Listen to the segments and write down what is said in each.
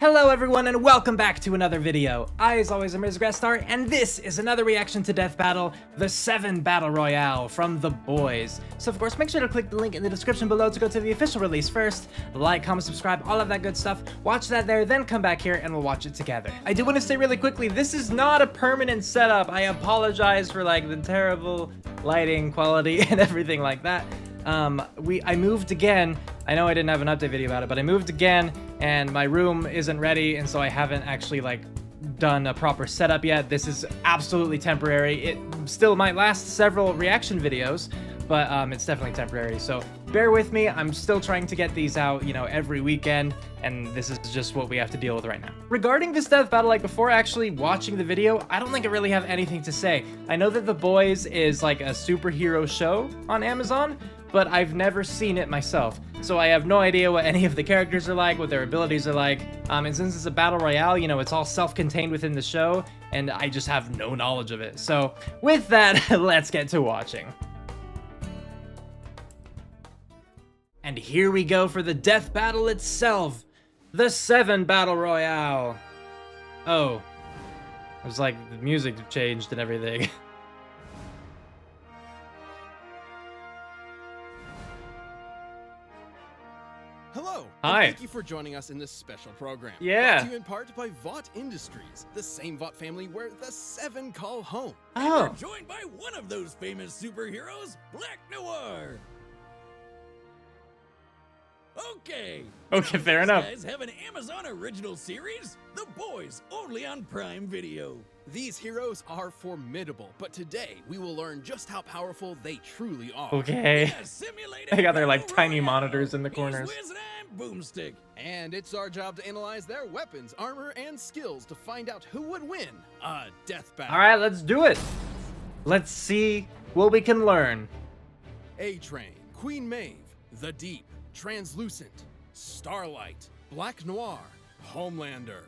Hello everyone and welcome back to another video. I, as always, am Grestar, and this is another reaction to Death Battle, the 7 Battle Royale from The Boys. So of course, make sure to click the link in the description below to go to the official release first. Like, comment, subscribe, all of that good stuff. Watch that there, then come back here and we'll watch it together. I do want to say really quickly, this is not a permanent setup. I apologize for like the terrible lighting quality and everything like that. I moved again. I know I didn't have an update video about it, but I moved again and my room isn't ready, and so I haven't actually like done a proper setup yet. This is absolutely temporary. It still might last several reaction videos, but it's definitely temporary. So bear with me. I'm still trying to get these out, every weekend, and this is just what we have to deal with right now. Regarding this death battle, like before actually watching the video, I don't think I really have anything to say. I know that The Boys is like a superhero show on Amazon, but I've never seen it myself. So I have no idea what any of the characters are like, what their abilities are like. And since it's a battle royale, it's all self-contained within the show, and I just have no knowledge of it. So with that, let's get to watching. And here we go for the death battle itself. The 7 Battle Royale. Oh. It was like the music changed and everything. Hello. Hi. Thank you for joining us in this special program. Yeah. Brought to you in part by Vought Industries, the same Vought family where the 7 call home. Oh. We're joined by one of those famous superheroes, Black Noir. Okay, Fair enough. These guys have an Amazon original series, The Boys, only on Prime Video. These heroes are formidable, but today we will learn just how powerful they truly are. Okay. Yeah, simulated They got their like battle tiny royale. monitors in the He's corners. Wiz and I'm Boomstick. And it's our job to analyze their weapons, armor, and skills to find out who would win a death battle. All right, let's do it. Let's see what we can learn. A-Train, Queen Maeve, The Deep, Translucent, Starlight, Black Noir, Homelander,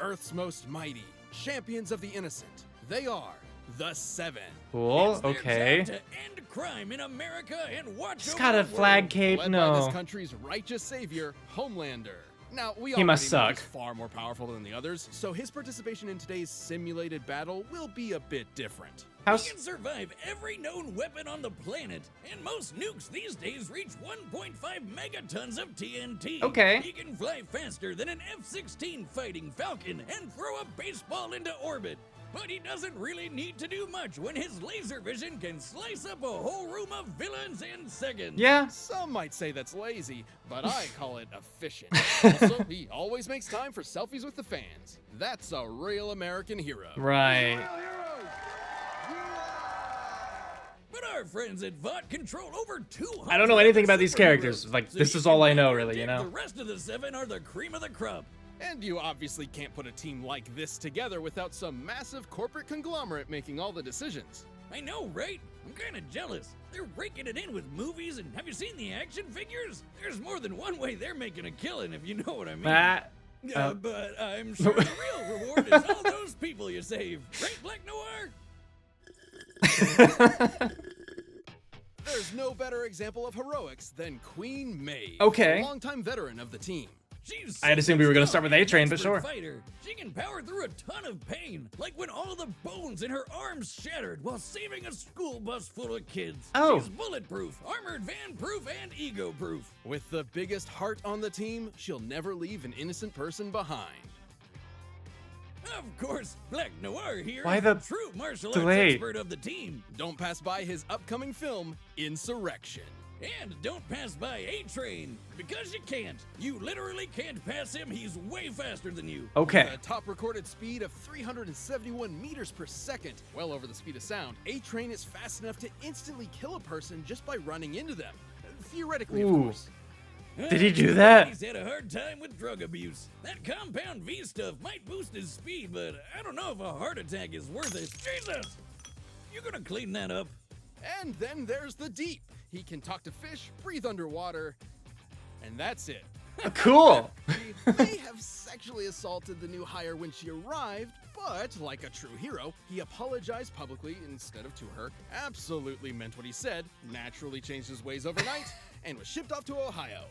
Earth's Most Mighty, Champions of the Innocent. They are the 7. Cool. It's their Okay. job to end crime in America and watch He's over got a the flag world. cape. Led by No. this country's righteous savior, Homelander. Now, we He already must know suck. he's far more powerful than the others, so his participation in today's simulated battle will be a bit different. How? He can survive every known weapon on the planet, and most nukes these days reach 1.5 megatons of TNT. Okay. He can fly faster than an F-16 fighting Falcon and throw a baseball into orbit. But he doesn't really need to do much when his laser vision can slice up a whole room of villains in seconds. Yeah. Some might say that's lazy, but I call it efficient. Also, he always makes time for selfies with the fans. That's a real American hero. Right. But our friends at Vought control over 200. I don't know anything about these superheroes, characters. Like, so this you is can all I bet know, your really, dick you know? The rest of the 7 are the cream of the crop. And you obviously can't put a team like this together without some massive corporate conglomerate making all the decisions. I know, right? I'm kind of jealous. They're raking it in with movies, and have you seen the action figures? There's more than one way they're making a killing, if you know what I mean. But I'm sure the real reward is all those people you save. Right, Black Noir? There's no better example of heroics than Queen Maeve, Okay. a longtime veteran of the team. She's I had assumed we were gonna start with an A-Train, but expert sure. Fighter. She can power through a ton of pain, like when all the bones in her arms shattered while saving a school bus full of kids. Oh. She's bulletproof, armored van-proof, and ego-proof. With the biggest heart on the team, she'll never leave an innocent person behind. Of course, Black Noir here Why is the true martial delay? arts expert of the team. Don't pass by his upcoming film, Insurrection. And don't pass by A-Train, because you can't. You literally can't pass him. He's way faster than you. Okay. With a top recorded speed of 371 meters per second, well over the speed of sound, A-Train is fast enough to instantly kill a person just by running into them. Theoretically, of Ooh. course. Did he do that? He's had a hard time with drug abuse. That compound V stuff might boost his speed, but I don't know if a heart attack is worth it. Jesus! You gonna clean that up? And then there's the Deep. He can talk to fish, breathe underwater, and that's it. Cool. He may have sexually assaulted the new hire when she arrived, but like a true hero, he apologized publicly instead of to her, absolutely meant what he said, naturally changed his ways overnight, and was shipped off to Ohio.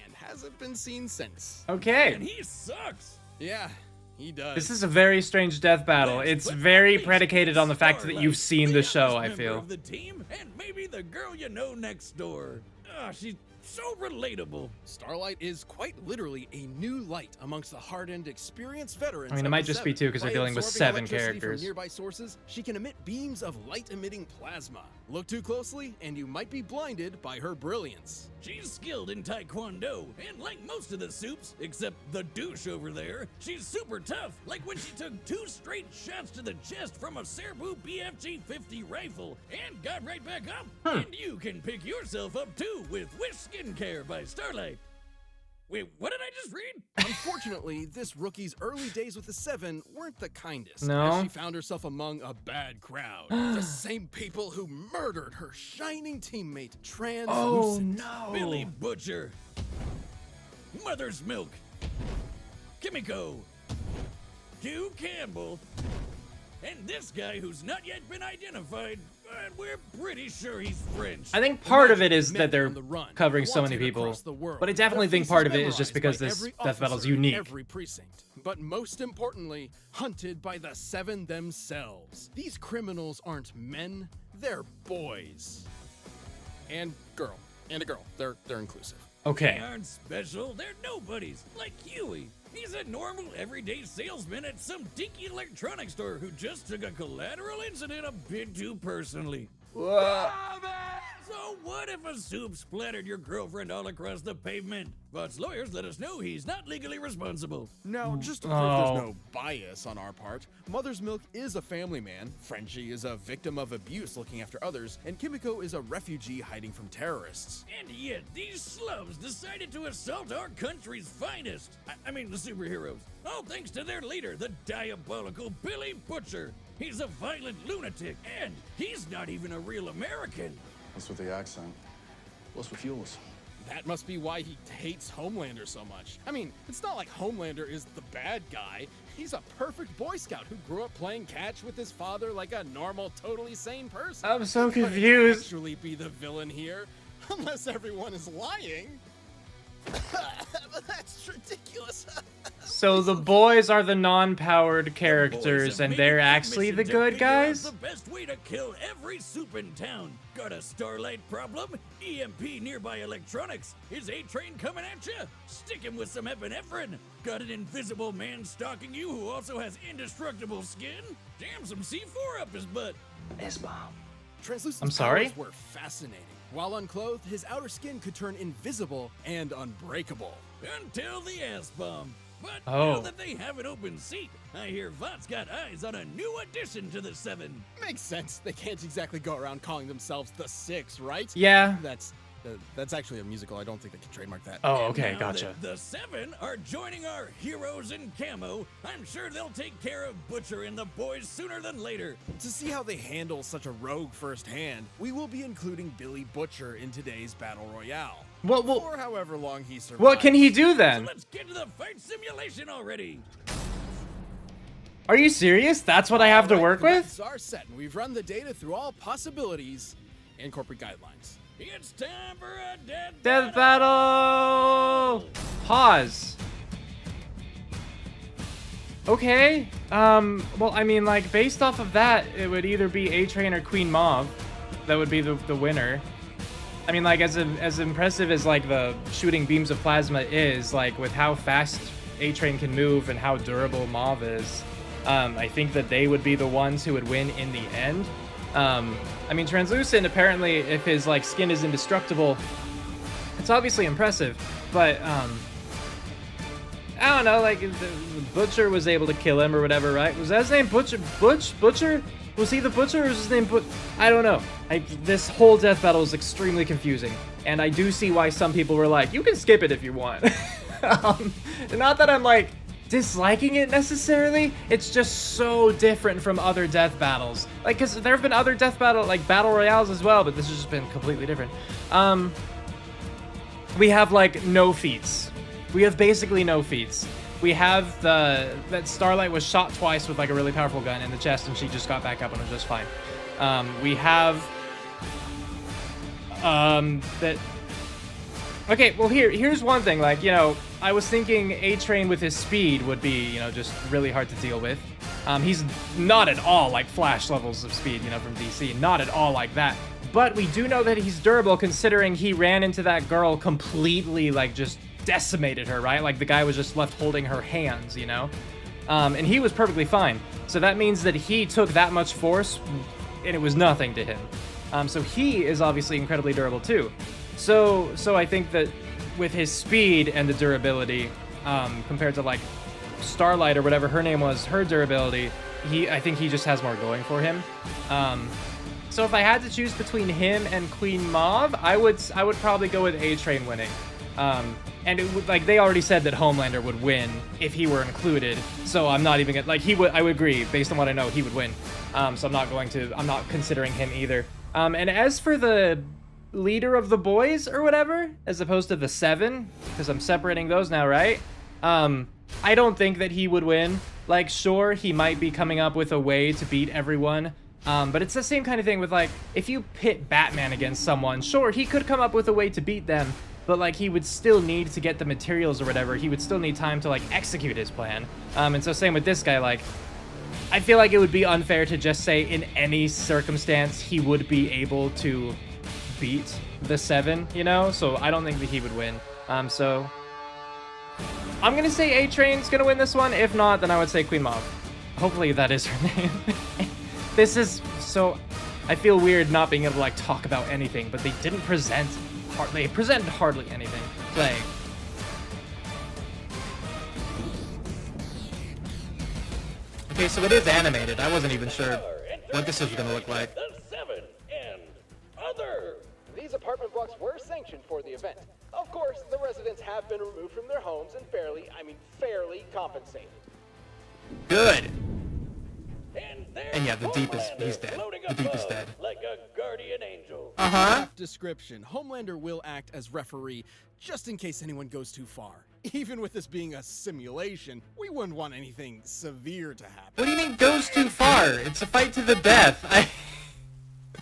And hasn't been seen since. Okay. And he sucks. Yeah, he does. This is a very strange death battle. Last It's but not very least, predicated on the fact that Starlight, you've seen the show, I youngest member feel. of the team, and maybe the girl you know next door. She's so relatable. Starlight is quite literally a new light amongst the hardened, experienced veterans. I mean, it of might the just be Seven. two because they're By dealing with absorbing 7 electricity characters. From nearby sources, she can emit beams of light-emitting plasma. Look too closely, and you might be blinded by her brilliance. She's skilled in Taekwondo, and like most of the soups, except the douche over there, she's super tough, like when she took 2 straight shots to the chest from a Serbu BFG-50 rifle, and got right back up. And you can pick yourself up too with Wish Skincare by Starlight. Wait, what did I just read? Unfortunately, this rookie's early days with the Seven weren't the kindest. No? As she found herself among a bad crowd. The same people who murdered her shining teammate, Translucent. no. Billy Butcher, Mother's Milk, Kimiko, Hugh Campbell, and this guy who's not yet been identified, but we're pretty sure he's French. I think part of it is Men that they're on the run, covering so many wanted people, across the world. but I definitely Their think part of faces it is just memorized because by this every death battle's officer in unique. Every precinct, but most importantly, hunted by the Seven themselves. These criminals aren't men; they're boys, and girl, and a girl. They're inclusive. Okay. They aren't special, they're nobodies, like Huey. He's a normal, everyday salesman at some dinky electronics store who just took a collateral incident a bit too personally. So what if a soup splattered your girlfriend all across the pavement? Bot's lawyers let us know he's not legally responsible. Now, just to prove Oh. there's no bias on our part, Mother's Milk is a family man, Frenchie is a victim of abuse looking after others, and Kimiko is a refugee hiding from terrorists. And yet, these slums decided to assault our country's finest. I mean, the superheroes. All thanks to their leader, the diabolical Billy Butcher. He's a violent lunatic, and he's not even a real American. What's with the accent? What's with yours? That must be why he hates Homelander so much. I mean, it's not like Homelander is the bad guy. He's a perfect Boy Scout who grew up playing catch with his father like a normal, totally sane person. I'm so Couldn't confused. actually be the villain here, unless everyone is lying. That's ridiculous. So the boys are the non-powered Boys characters, have and made they're a actually mission the to good figure out guys? The best way to kill every soup in town. Got a Starlight problem? EMP nearby electronics? Is A-Train coming at you? Stick him with some epinephrine. Got an invisible man stalking you who also has indestructible skin? Jam some C4 up his butt. Translucent I'm sorry? powers were fascinating. While unclothed, his outer skin could turn invisible and unbreakable. Until the S-bomb. But Oh. now that they have an open seat, I hear Vought's got eyes on a new addition to the Seven. Makes sense. They can't exactly go around calling themselves the Six, right? Yeah. That's actually a musical. I don't think they can trademark that. Oh, okay, Now gotcha. that the Seven are joining our heroes in camo, I'm sure they'll take care of Butcher and the boys sooner than later. To see how they handle such a rogue firsthand, we will be including Billy Butcher in today's Battle Royale. For however long he survives. What can he do So then? let's get to the fight simulation already. Are you serious? That's what I have to Alright, work the with? bets are set, and we've run the data through all possibilities and corporate guidelines. It's time for a death Death battle! Pause. Okay. Well, I mean, like, based off of that, it would either be A-Train or Queen Mauve. That would be the winner. I mean, like, as impressive as, like, the shooting beams of plasma is, like, with how fast A-Train can move and how durable Mauve is, I think that they would be the ones who would win in the end. I mean, Translucent, apparently, if his, like, skin is indestructible, it's obviously impressive, but, I don't know, like, the Butcher was able to kill him or whatever, right? Was that his name? Butcher? Was he the Butcher or was his name I don't know. This whole death battle is extremely confusing, and I do see why some people were like, you can skip it if you want. Not that I'm, like, disliking it necessarily, it's just so different from other death battles. Like, because there have been other death battle royales as well, but this has just been completely different. We have, like, no feats. We have basically no feats. We have that Starlight was shot twice with, like, a really powerful gun in the chest, and she just got back up and was just fine. We have that. Okay, well, here's one thing. Like, you know, I was thinking A-Train with his speed would be, you know, just really hard to deal with. He's not at all like Flash levels of speed, you know, from DC. Not at all like that. But we do know that he's durable considering he ran into that girl completely, like, just decimated her, right? Like, the guy was just left holding her hands, you know? And he was perfectly fine. So that means that he took that much force, and it was nothing to him. So he is obviously incredibly durable, too. So I think that with his speed and the durability, compared to, like, Starlight or whatever her name was, her durability, I think he just has more going for him. So if I had to choose between him and Queen Mauve, I would probably go with A-Train winning. And it would, like, they already said that Homelander would win if he were included. So I'm not even gonna, like, I would agree, based on what I know, he would win. So I'm not considering him either. And as for the leader of the boys or whatever, as opposed to the 7, because I'm separating those now, right? I don't think that he would win. Like, sure, he might be coming up with a way to beat everyone. But it's the same kind of thing with, like, if you pit Batman against someone, sure, he could come up with a way to beat them, but, like, he would still need to get the materials or whatever. He would still need time to, like, execute his plan. And so same with this guy, like, I feel like it would be unfair to just say in any circumstance he would be able to beat the 7, you know? So I don't think that he would win. So I'm gonna say A-Train's gonna win this one. If not, then I would say Queen Mauve. Hopefully that is her name. This is so... I feel weird not being able to, like, talk about anything, but they didn't present... They presented hardly anything. Playing. Okay, so it is animated. I wasn't even sure what this was gonna look like. The 7 and other. These apartment blocks were sanctioned for the event. Of course, the residents have been removed from their homes and fairly compensated. Good. And yeah, the Deep is... he's dead. The Deep is dead. Like a guardian angel. Uh-huh. Description. Homelander will act as referee just in case anyone goes too far. Even with this being a simulation, we wouldn't want anything severe to happen. What do you mean goes too far? It's a fight to the death.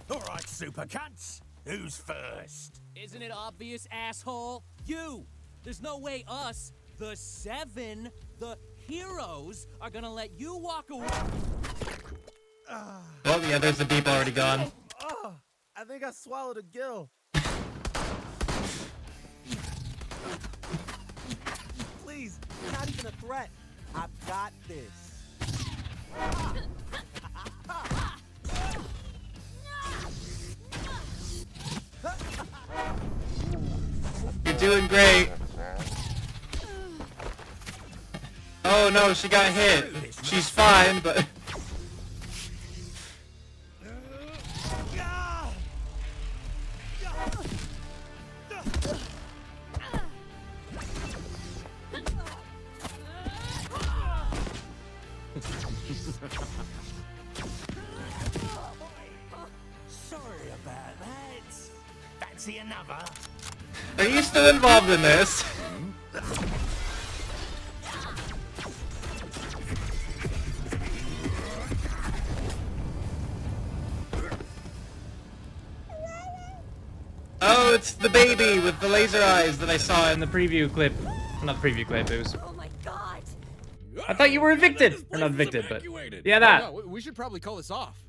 Alright, super cunts. Who's first? Isn't it obvious, asshole? You! There's no way us, the 7, the heroes, are gonna let you walk away. Well, yeah, there's the Deep already gone. Oh, I think I swallowed a gill. Please, not even a threat. I've got this. You're doing great. Oh no, she got hit. She's fine, but... Sorry about that. Fancy another? Are you still involved in this? Oh, it's the baby with the laser eyes that I saw in the preview clip. Not the preview clip, it was... Oh my god! I thought you were evicted! Or not evicted, but... Yeah, that! No, we should probably call this off.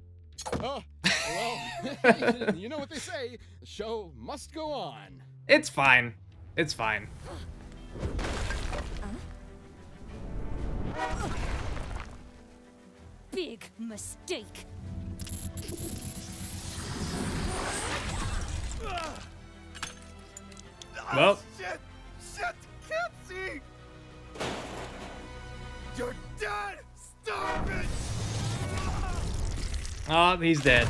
Oh, well, you know what they say. The show must go on. It's fine. It's fine. Big mistake. Well... Shit! Shit! Can't see! You're dead! Stop it! Oh, he's dead.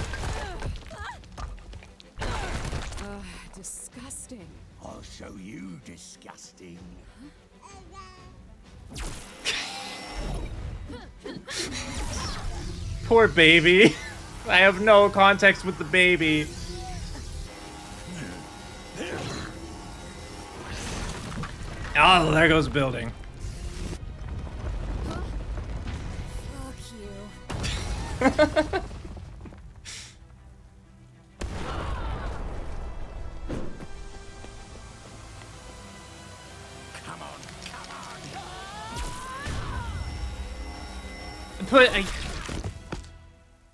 Disgusting. I'll show you disgusting. Poor baby. I have no context with the baby. Oh, there goes building. Fuck you. Come on, come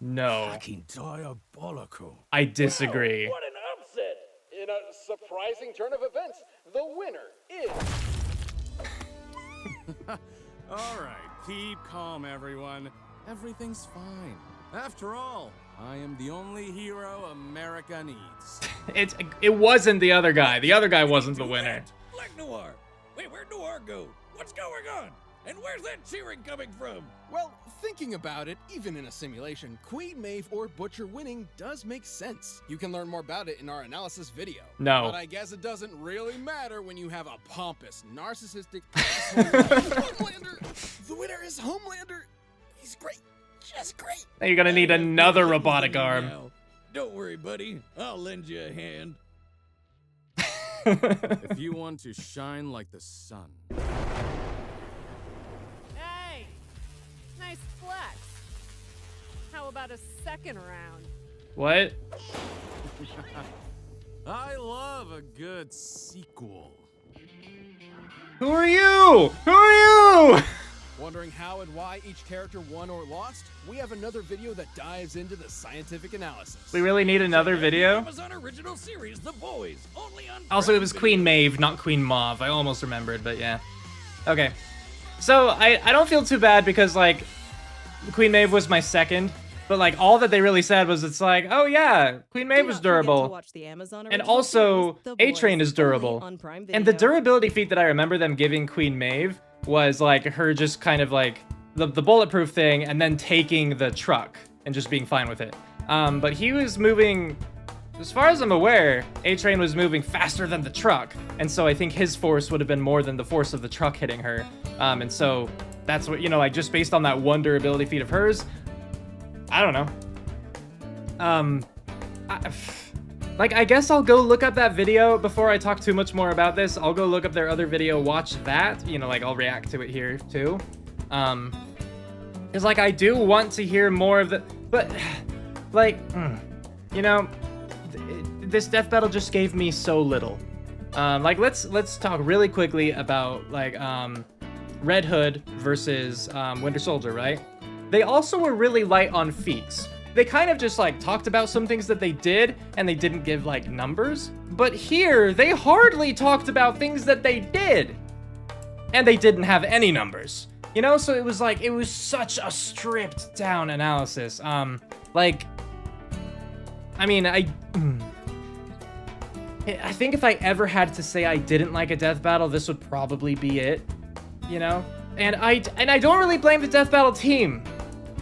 No. Fucking diabolical. I disagree. What an upset! In a surprising turn of events, the winner is... All right, keep calm, everyone. Everything's fine. After all, I am the only hero America needs. It wasn't the other guy. The other guy wasn't the winner. Black Noir. Wait, where'd Noir go? What's going on? And where's that cheering coming from? Well, thinking about it, even in a simulation, Queen Maeve or Butcher winning does make sense. You can learn more about it in our analysis video. No. But I guess it doesn't really matter when you have a pompous, narcissistic asshole like Homelander. The winner is Homelander. He's great. Just great. Now you're gonna need another robotic arm. Now. Don't worry, buddy. I'll lend you a hand. If you want to shine like the sun. Hey! Nice flex. How about a second round? What? I love a good sequel. Who are you? Who are you? Wondering how and why each character won or lost? We have another video that dives into the scientific analysis. We really need another video? Amazon original series, The Boys, only on Also, it Prime was Video. Queen Maeve, not Queen Mauve. I almost remembered, but yeah. Okay. So, I don't feel too bad because, like, Queen Maeve was my second. But, like, all that they really said was it's like, oh, yeah, Queen Maeve was durable. And also, A-Train is durable. And the durability feat that I remember them giving Queen Maeve was, like, her just kind of, like, the bulletproof thing and then taking the truck and just being fine with it. But he was moving... As far as I'm aware, A-Train was moving faster than the truck, and so I think his force would have been more than the force of the truck hitting her. And so that's what, you know, like, just based on that one durability feat of hers, I don't know. I guess I'll go look up that video before I talk too much more about this. I'll go look up their other video, watch that, you know, like, I'll react to it here, too. Because, like, I do want to hear more of the, but, like, you know, this death battle just gave me so little. Like, let's talk really quickly about, like, Red Hood versus Winter Soldier, right? They also were really light on feats. They kind of just, like, talked about some things that they did, and they didn't give, like, numbers. But here, they hardly talked about things that they did. And they didn't have any numbers. You know, so it was, like, it was such a stripped down analysis. Like, I mean, I think if I ever had to say I didn't like a death battle, this would probably be it, you know? And I don't really blame the death battle team.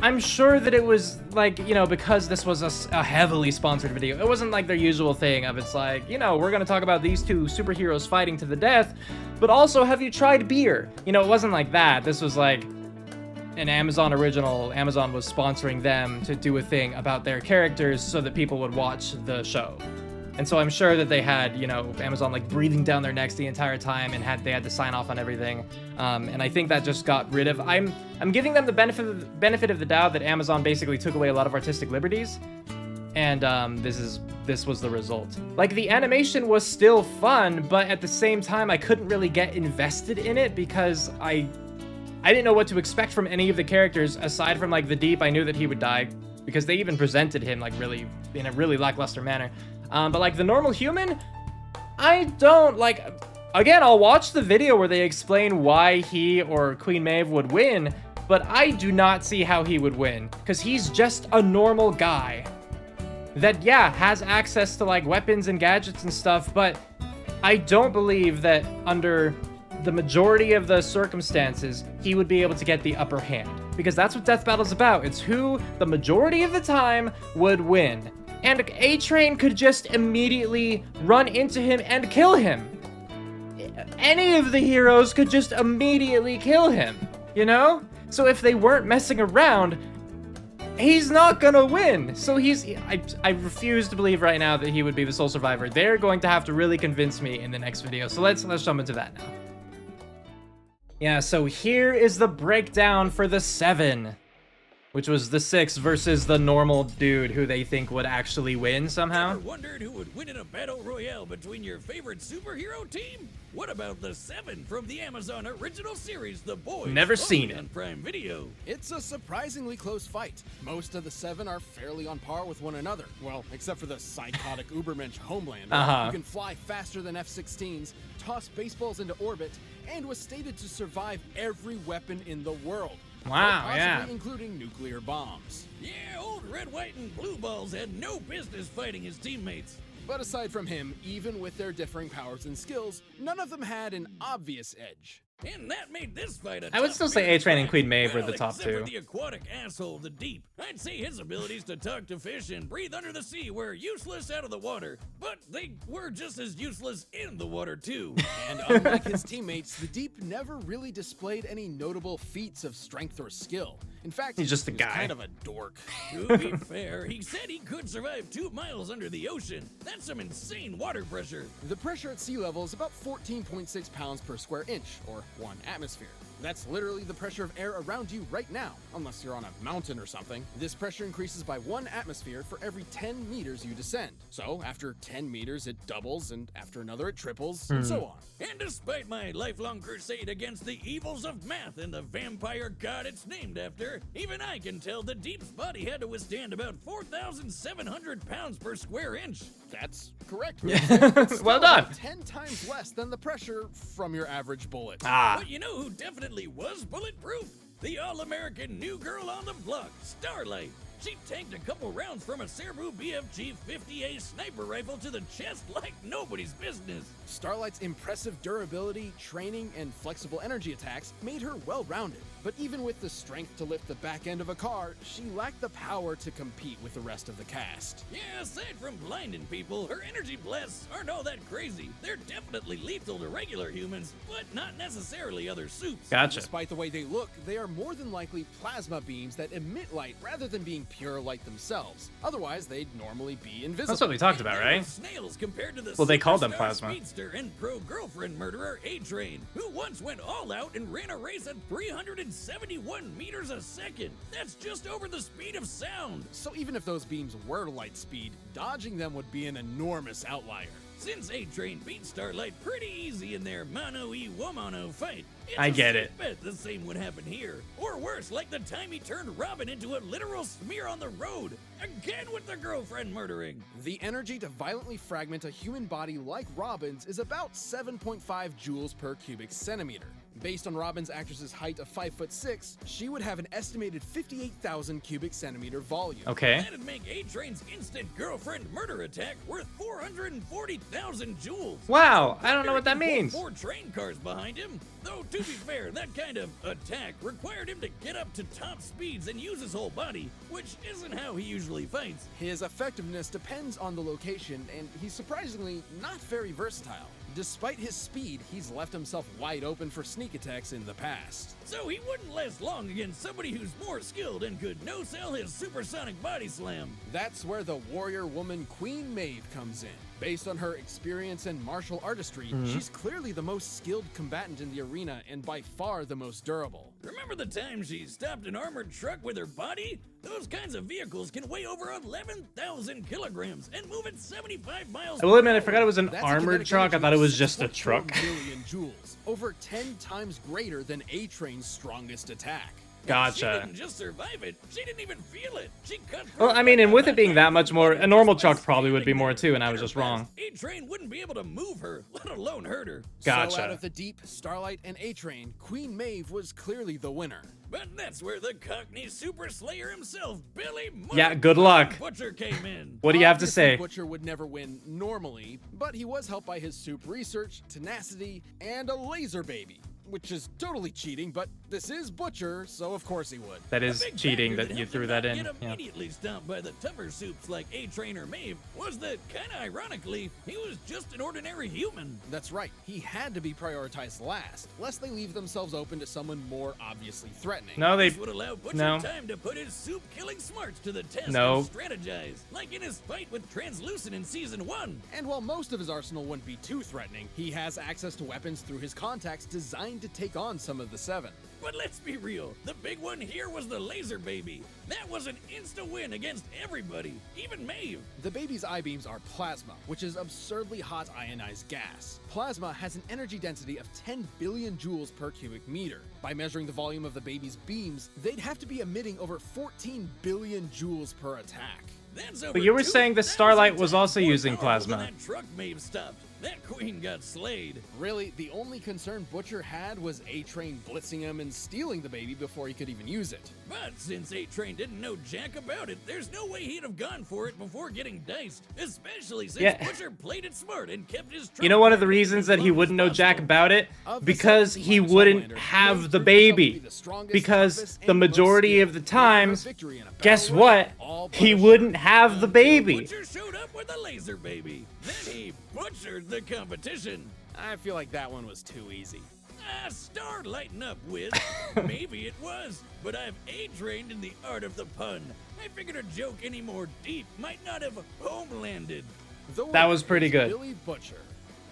I'm sure that it was, like, you know, because this was a heavily sponsored video. It wasn't like their usual thing of it's like, you know, we're gonna talk about these two superheroes fighting to the death, but also, have you tried beer? You know, it wasn't like that. This was like an Amazon original. Amazon was sponsoring them to do a thing about their characters so that people would watch the show. And so I'm sure that they had, you know, Amazon, like, breathing down their necks the entire time, and they had to sign off on everything. And I think that just got rid of... I'm giving them the benefit of the doubt that Amazon basically took away a lot of artistic liberties. And this was the result. Like, the animation was still fun, but at the same time, I couldn't really get invested in it because I didn't know what to expect from any of the characters aside from, like, the Deep. I knew that he would die because they even presented him, like, really in a really lackluster manner. But, like, the normal human, I don't, like, again, I'll watch the video where they explain why he or Queen Maeve would win, but I do not see how he would win, because he's just a normal guy that, yeah, has access to, like, weapons and gadgets and stuff, but I don't believe that under the majority of the circumstances, he would be able to get the upper hand, because that's what Death Battle's about. It's who the majority of the time would win. And A-Train could just immediately run into him and kill him. Any of the heroes could just immediately kill him, you know? So if they weren't messing around, he's not gonna win. So I refuse to believe right now that he would be the sole survivor. They're going to have to really convince me in the next video. So let's jump into that now. Yeah, so here is the breakdown for the 7. Which was the 6 versus the normal dude who they think would actually win somehow. Ever wondered who would win in a battle royale between your favorite superhero team? What about the 7 from the Amazon original series, The Boys? Never seen it. On Prime Video. It's a surprisingly close fight. Most of the 7 are fairly on par with one another. Well, except for the psychotic Ubermensch Homelander, who can fly faster than F-16s, toss baseballs into orbit, and was stated to survive every weapon in the world. Wow, possibly yeah. including nuclear bombs. Yeah, old red, white, and blue balls had no business fighting his teammates. But aside from him, even with their differing powers and skills, none of them had an obvious edge. And that made this fight a I would tough still say fair A-Train and fight. Queen Maeve were Well, the top except for 2. the aquatic asshole, the Deep. I'd say his abilities to talk to fish and breathe under the sea were useless out of the water, but they were just as useless in the water too. And unlike his teammates, the Deep never really displayed any notable feats of strength or skill. In fact, He's just a he was guy. kind of a dork. To be fair, he said he could survive 2 miles under the ocean. That's some insane water pressure. The pressure at sea level is about 14.6 pounds per square inch, or 1 atmosphere. That's literally the pressure of air around you right now, unless you're on a mountain or something. This pressure increases by 1 atmosphere for every 10 meters you descend. So after 10 meters it doubles, and after another it triples, and so on. And despite my lifelong crusade against the evils of math and the vampire god it's named after, even I can tell the Deep's body had to withstand about 4,700 pounds per square inch. That's correct. Well done. 10 times less than the pressure from your average bullet. But you know who definitely was bulletproof? The all-American new girl on the block, Starlight. She tanked a couple rounds from a Cerebu BFG 50A sniper rifle to the chest like nobody's business. Starlight's impressive durability, training, and flexible energy attacks made her well-rounded. But even with the strength to lift the back end of a car, she lacked the power to compete with the rest of the cast. Yeah, aside from blinding people, her energy blasts aren't all that crazy. They're definitely lethal to regular humans, but not necessarily other soups. Gotcha. Despite the way they look, they are more than likely plasma beams that emit light rather than being pure light themselves. Otherwise, they'd normally be invisible. That's what we talked about, right? Snails compared to the Well, they called them superstar plasma. speedster and pro-girlfriend murderer A-Train, who once went all out and ran a race at 371 meters a second. That's just over the speed of sound. So even if those beams were light speed, dodging them would be an enormous outlier. Since A-Train beat Starlight pretty easy in their mano-y-womano fight, it's I get a it. safe bet the same would happen here. Or worse, like the time he turned Robin into a literal smear on the road. Again with the girlfriend murdering. The energy to violently fragment a human body like Robin's is about 7.5 joules per cubic centimeter. Based on Robin's actress's height of 5'6", she would have an estimated 58,000 cubic centimeter volume. Okay. That'd make A-Train's instant girlfriend murder attack worth 440,000 joules. Wow, I don't know what that means. 4 train cars behind him. Though, to be fair, that kind of attack required him to get up to top speeds and use his whole body, which isn't how he usually fights. His effectiveness depends on the location, and he's surprisingly not very versatile. Despite his speed, he's left himself wide open for sneak attacks in the past. So he wouldn't last long against somebody who's more skilled and could no-sell his supersonic body slam. That's where the warrior woman Queen Maeve comes in. Based on her experience and martial artistry, she's clearly the most skilled combatant in the arena and by far the most durable. Remember the time she stopped an armored truck with her body? Those kinds of vehicles can weigh over 11,000 kilograms and move at 75 miles I will admit, I per forgot it was an That's a armored kinetic truck. I energy thought it of was just a 6.4 truck. million joules, over 10 times greater than A-Train's strongest attack. She Gotcha. didn't just survive it, she didn't even feel it. She cut Well, I mean, and with it being that much more, a normal truck probably would be more too, and I was just wrong. A-Train wouldn't be able to move her, let alone hurt her. So out Gotcha. of the Deep, Starlight, and A-Train, Queen Maeve was clearly the winner. But that's where the Cockney Super Slayer himself, Billy Yeah, good luck. Butcher came in. What do you have to Obviously, say? Butcher would never win normally, but he was helped by his soup research, tenacity, and a laser baby. Which is totally cheating, but this is Butcher, so of course he would. That is Big cheating factor that you helped threw him that not in. Get Yeah. immediately stomped by the tougher soups like A-Train or Maeve was that, kinda ironically, he was just an ordinary human. That's right, he had to be prioritized last, lest they leave themselves open to someone more obviously threatening. No, they. This would allow Butcher No. time to put his soup-killing smarts to the test No. and strategize, like in his fight with Translucent in Season 1. And while most of his arsenal wouldn't be too threatening, he has access to weapons through his contacts designed to take on some of the 7. But let's be real, the big one here was the laser baby. That was an insta-win against everybody, even Maeve. The baby's I-beams are plasma, which is absurdly hot ionized gas. Plasma has an energy density of 10 billion joules per cubic meter. By measuring the volume of the baby's beams, they'd have to be emitting over 14 billion joules per attack. That's over But you were saying the 2,000 Starlight was times also more using powerful than plasma. That truck Maeve stopped. That queen got slayed. Really, the only concern Butcher had was A-Train blitzing him and stealing the baby before he could even use it. But since A-Train didn't know jack about it, there's no way he'd have gone for it before getting diced. Especially since Butcher played it smart and kept his You know one of the reasons that he wouldn't know jack about it? Because he wouldn't have the baby. Because the majority of the times, guess what? He wouldn't have the baby. Butcher showed up with a laser baby. Then he butchered the competition. I feel like that one was too easy. Star lighten up with. Maybe it was, but I've A-trained in the art of the pun. I figured a joke any more deep might not have homelanded. That was pretty good. Billy Butcher.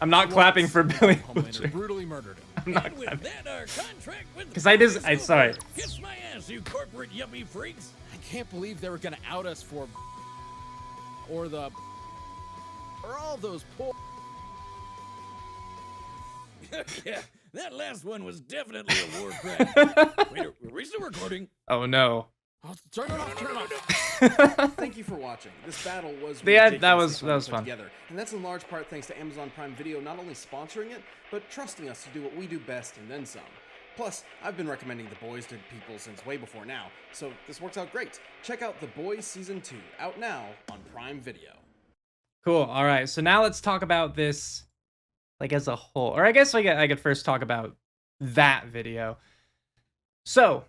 I'm not clapping for Billy Homelander Butcher. brutally murdered him. I'm not And with clapping. that, our contract with 'Cause I just- is sorry. over. Kiss my ass, you corporate yuppie freaks. I can't believe they were gonna out us for or all those poor. Yeah, that last one was definitely a war crime. Wait, are we still recording? Oh no. Oh, turn it off, turn it off. Thank you for watching. This battle was Yeah, ridiculously that was fun to put fun. together, and that's in large part thanks to Amazon Prime Video not only sponsoring it, but trusting us to do what we do best and then some. Plus, I've been recommending The Boys to people since way before now, so this works out great. Check out The Boys Season 2, out now on Prime Video. Cool. All right. So now let's talk about this, like, as a whole. Or I guess I could first talk about that video. So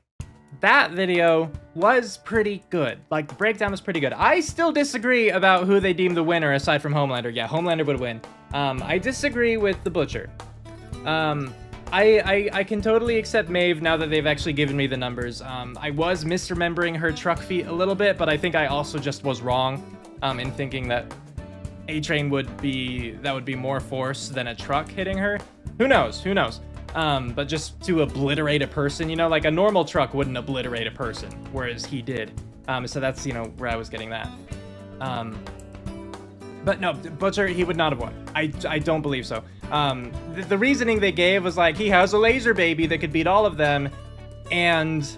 that video was pretty good. Like, the breakdown was pretty good. I still disagree about who they deem the winner aside from Homelander. Yeah, Homelander would win. I disagree with the Butcher. I can totally accept Maeve now that they've actually given me the numbers. I was misremembering her truck feat a little bit, but I think I also just was wrong in thinking that A-Train would be more force than a truck hitting her. Who knows? Who knows? But just to obliterate a person, you know, like a normal truck wouldn't obliterate a person, whereas he did. So that's, you know, where I was getting that. But no, Butcher, he would not have won. I don't believe so. The reasoning they gave was like, he has a laser baby that could beat all of them, and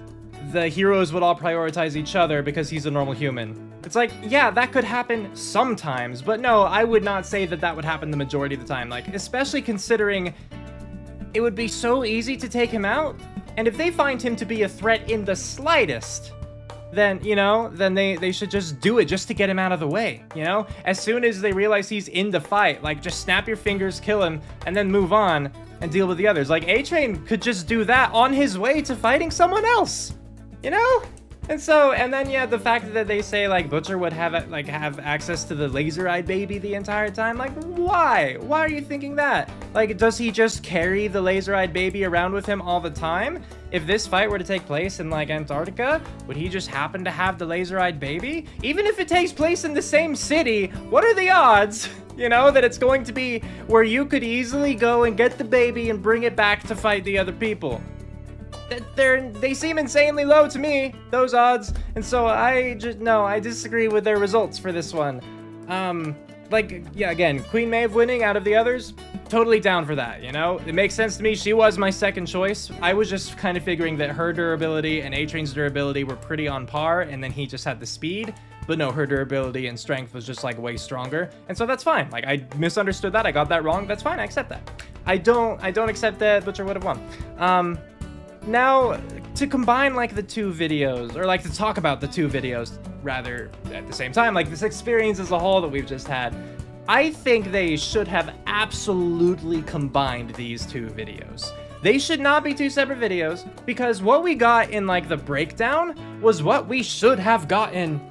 the heroes would all prioritize each other because he's a normal human. It's like, yeah, that could happen sometimes, but no, I would not say that that would happen the majority of the time. Like, especially considering it would be so easy to take him out, and if they find him to be a threat in the slightest, then, you know, then they should just do it just to get him out of the way, you know? As soon as they realize he's in the fight, like, just snap your fingers, kill him, and then move on and deal with the others. Like, A-Train could just do that on his way to fighting someone else, you know? And then, yeah, the fact that they say, like, Butcher would have access to the laser-eyed baby the entire time, like, why? Why are you thinking that? Like, does he just carry the laser-eyed baby around with him all the time? If this fight were to take place in, like, Antarctica, would he just happen to have the laser-eyed baby? Even if it takes place in the same city, what are the odds, you know, that it's going to be where you could easily go and get the baby and bring it back to fight the other people? They seem insanely low to me, those odds, and so I disagree with their results for this one. Like, yeah, again, Queen Maeve winning out of the others, totally down for that, you know? It makes sense to me. She was my second choice. I was just kind of figuring that her durability and A-Train's durability were pretty on par, and then he just had the speed. But no, her durability and strength was just, like, way stronger, and so that's fine. Like, I misunderstood that. I got that wrong. That's fine. I accept that. I don't accept that Butcher would have won. Now, to combine, like, the two videos, or, like, to talk about the two videos, rather, at the same time, like, this experience as a whole that we've just had, I think they should have absolutely combined these two videos. They should not be two separate videos, because what we got in, like, the breakdown was what we should have gotten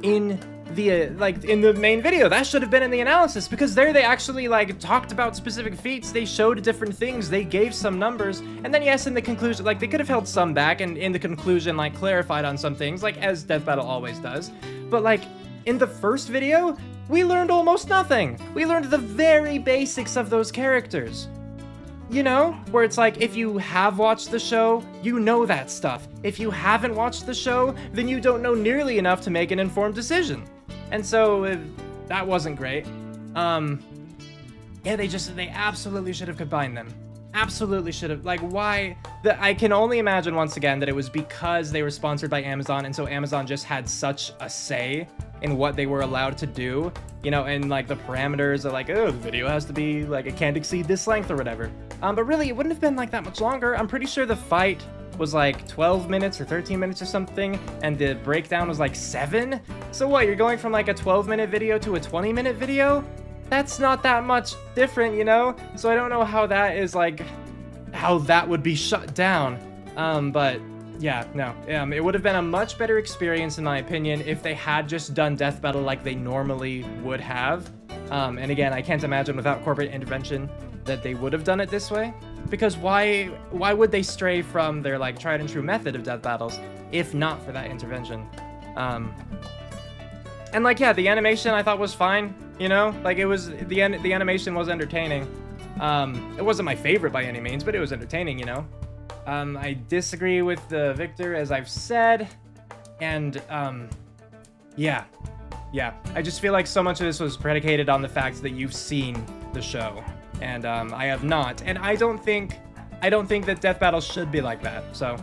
in the, like, in the main video. That should have been in the analysis, because there they actually, like, talked about specific feats, they showed different things, they gave some numbers, and then yes, in the conclusion, like, they could have held some back, and in the conclusion, like, clarified on some things, like, as Death Battle always does. But, like, in the first video, we learned almost nothing. We learned the very basics of those characters. you know, where it's like, if you have watched the show, you know that stuff. If you haven't watched the show, then you don't know nearly enough to make an informed decision. And so that wasn't great. Yeah, they absolutely should have combined them. Absolutely should have. Like, why? I can only imagine once again that it was because they were sponsored by Amazon, and so Amazon just had such a say in what they were allowed to do, you know, and like the parameters are like, oh, the video has to be like, it can't exceed this length or whatever. But really, it wouldn't have been like that much longer. I'm pretty sure the fight was like 12 minutes or 13 minutes or something, and the breakdown was like 7. So what, you're going from like a 12-minute video to a 20-minute video? That's not that much different, you know? So I don't know how that is like, how that would be shut down. But yeah, no, it would have been a much better experience in my opinion if they had just done Death Battle like they normally would have. And again, I can't imagine without corporate intervention that they would have done it this way. Because why would they stray from their like tried and true method of Death Battles if not for that intervention? And like, yeah, the animation I thought was fine, you know? Like, it was, the animation was entertaining. It wasn't my favorite by any means, but it was entertaining, you know? I disagree with Victor, as I've said, and, yeah. I just feel like so much of this was predicated on the fact that you've seen the show, and, I have not, and I don't think that Death Battle should be like that, so.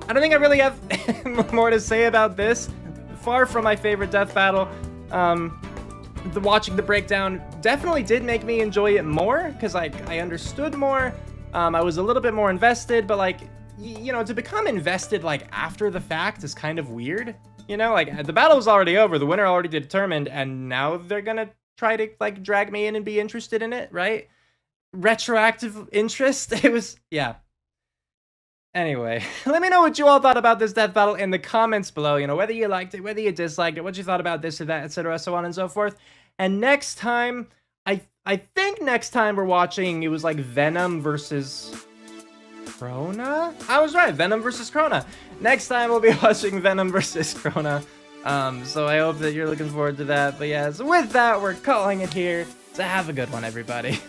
I don't think I really have more to say about this. Far from my favorite Death Battle. Watching the breakdown definitely did make me enjoy it more, because like I understood more. I was a little bit more invested, but like, you know, to become invested like after the fact is kind of weird. You know, like the battle was already over, the winner already determined, and now they're gonna try to like drag me in and be interested in it, right? Retroactive interest. It was, yeah. Anyway, let me know what you all thought about this Death Battle in the comments below, you know, whether you liked it, whether you disliked it, what you thought about this or that, etc., so on and so forth. And next time, I think next time we're watching, it was like Venom versus Krona? I was right, Venom versus Krona. Next time we'll be watching Venom versus Krona. So I hope that you're looking forward to that. But yeah, so with that, we're calling it here. So have a good one, everybody.